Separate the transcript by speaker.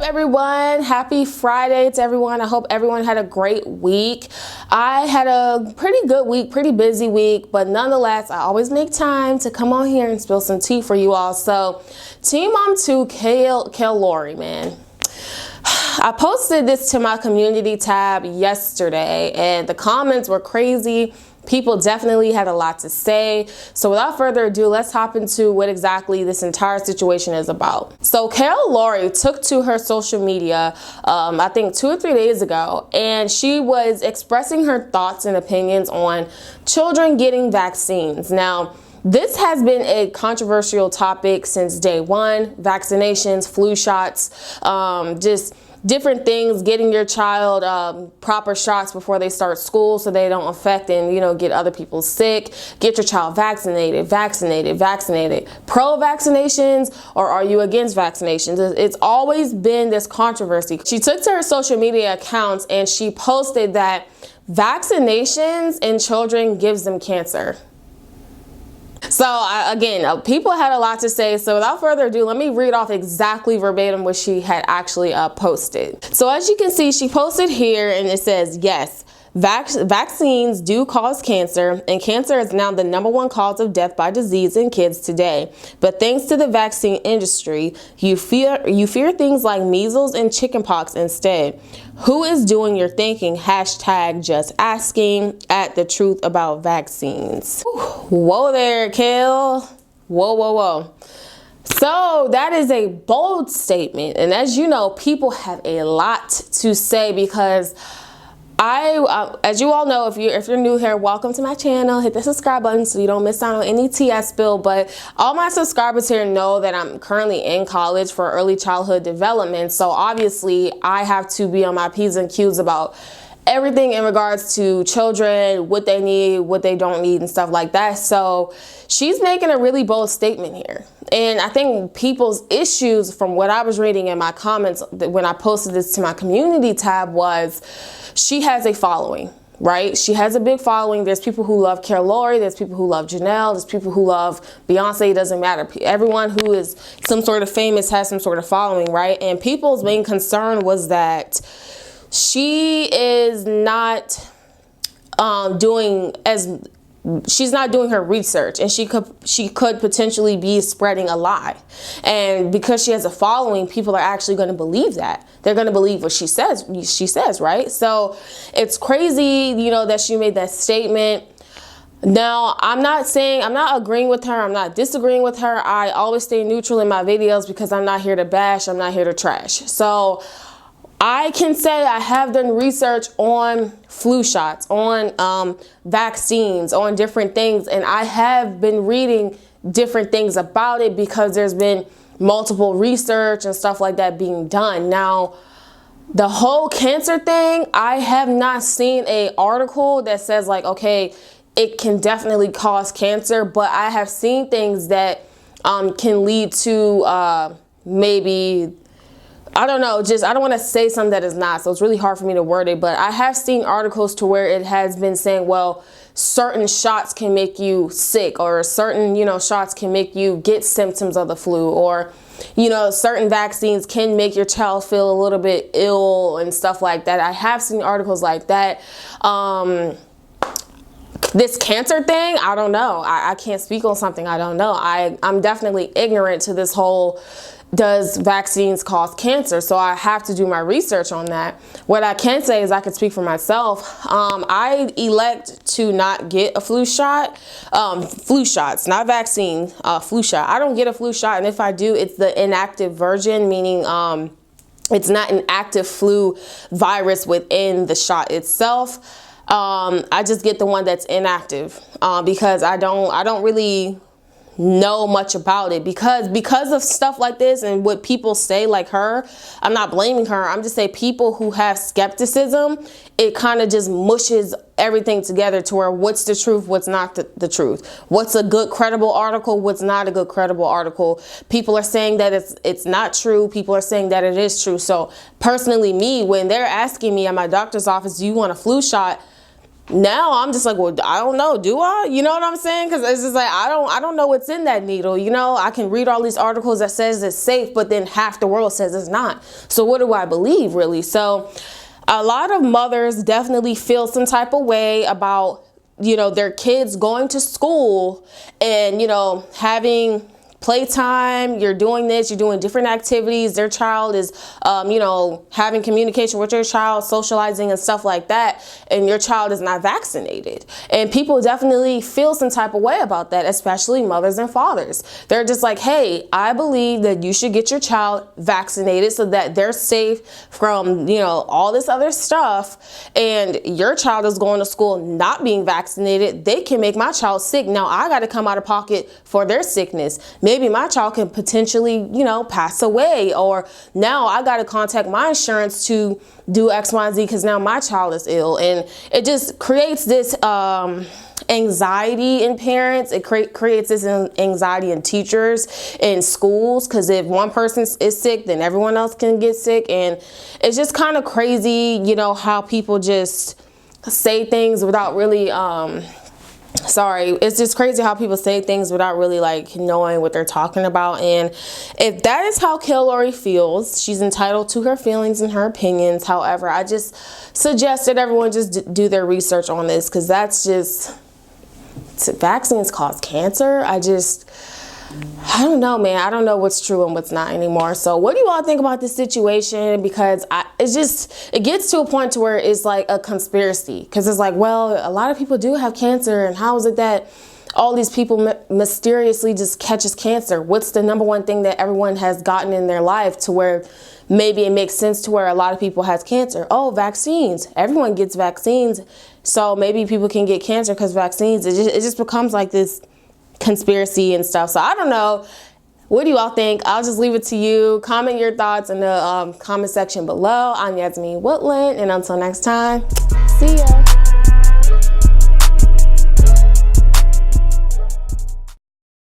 Speaker 1: everyone? Happy Friday to everyone. I hope everyone had a great week. I had a pretty good week, pretty busy week, but nonetheless, I always make time to come on here and spill some tea for you all. So, Teen Mom 2, Lowrys, man. I posted this to my community tab yesterday and the comments were crazy. People definitely had a lot to say. So without further ado, let's hop into what exactly this entire situation is about. So Lowrys took to her social media, I think 2 or 3 days ago, and she was expressing her thoughts and opinions on children getting vaccines. Now, this has been a controversial topic since day one. Vaccinations, flu shots, just different things, getting your child proper shots before they start school so they don't affect and, get other people sick. Get your child vaccinated. Pro vaccinations, or are you against vaccinations? It's always been this controversy. She took to her social media accounts and she posted that vaccinations in children gives them cancer. So again, people had a lot to say. So without further ado, let me read off exactly verbatim what she had actually posted. So as you can see, she posted here and it says, yes, vaccines do cause cancer, and cancer is now the #1 cause of death by disease in kids today. But thanks to the vaccine industry, you fear things like measles and chickenpox instead. Who is doing your thinking? Hashtag just asking at the truth about vaccines. Whoa there, Kail. Whoa. So that is a bold statement. And as you know, people have a lot to say because as you all know, if you're new here, welcome to my channel. Hit the subscribe button so you don't miss out on any tea I spill. But all my subscribers here know that I'm currently in college for early childhood development. So obviously I have to be on my P's and Q's about everything in regards to children, what they need, what they don't need, and stuff like that. So she's making a really bold statement here. And I think people's issues, from what I was reading in my comments when I posted this to my community tab, was she has a following, right? She has a big following. There's people who love Lowrys, there's people who love Janelle, there's people who love Beyonce. It doesn't matter. Everyone who is some sort of famous has some sort of following, right? And people's main concern was that she is not she's not doing her research, and she could potentially be spreading a lie. And because she has a following, people are actually going to believe that. They're going to believe what she says, right? So it's crazy, that she made that statement. Now, I'm not agreeing with her. I'm not disagreeing with her. I always stay neutral in my videos because I'm not here to bash. I'm not here to trash. So I can say I have done research on flu shots, on vaccines, on different things, and I have been reading different things about it because there's been multiple research and stuff like that being done. Now, the whole cancer thing, I have not seen an article that says like, okay, it can definitely cause cancer, but I have seen things that can lead to maybe, I don't know, I don't want to say something that is not, so it's really hard for me to word it, but I have seen articles to where it has been saying, well, certain shots can make you sick, or certain, shots can make you get symptoms of the flu, or, certain vaccines can make your child feel a little bit ill and stuff like that. I have seen articles like that. This cancer thing, I don't know. I can't speak on something I don't know. I'm definitely ignorant to this whole, does vaccines cause cancer? So I have to do my research on that. What I can say is I can speak for myself. I elect to not get a flu shot. Flu shots, not vaccine, flu shot. I don't get a flu shot, and if I do, it's the inactive version, meaning it's not an active flu virus within the shot itself. I just get the one that's inactive because I don't really know much about it because of stuff like this and what people say, like her. I'm not blaming her. I'm just saying people who have skepticism, it kind of just mushes everything together to where what's the truth, what's not the truth, what's a good credible article, what's not a good credible article. People are saying that it's not true. People are saying that it is true. So personally, me, when they're asking me at my doctor's office, do you want a flu shot? now I'm just like, well, I don't know, do I? You know what I'm saying? Because it's just like, I don't know what's in that needle. You know, I can read all these articles that says it's safe, but then half the world says it's not. So what do I believe, really? So a lot of mothers definitely feel some type of way about, you know, their kids going to school and, you know, having playtime, you're doing this, you're doing different activities, their child is, you know, having communication with your child, socializing and stuff like that, and your child is not vaccinated. And people definitely feel some type of way about that, especially mothers and fathers. They're just like, hey, I believe that you should get your child vaccinated so that they're safe from, you know, all this other stuff, and your child is going to school not being vaccinated. They can make my child sick. Now I got to come out of pocket for their sickness. Maybe my child can potentially, you know, pass away, or now I got to contact my insurance to do X, Y, and Z because now my child is ill. And it just creates this anxiety in parents. It creates this anxiety in teachers, in schools, because if one person is sick, then everyone else can get sick. And it's just kind of crazy, you know, how people just say things without really, it's just crazy how people say things without really like knowing what they're talking about. And if that is how Kailyn feels, she's entitled to her feelings and her opinions. However, I just suggest that everyone just do their research on this, because that's just, vaccines cause cancer. I don't know, man. I don't know what's true and what's not anymore. So what do you all think about this situation? Because it gets to a point to where it's like a conspiracy, because it's like, well, a lot of people do have cancer, and how is it that all these people mysteriously just catches cancer? What's the number one thing that everyone has gotten in their life to where maybe it makes sense to where a lot of people has cancer? Oh, vaccines. Everyone gets vaccines. So maybe people can get cancer because vaccines. It just becomes like this conspiracy and stuff. So I don't know. What do you all think? I'll just leave it to you. Comment your thoughts in the comment section below. I'm Yasmin Woodland, and until next time, see ya.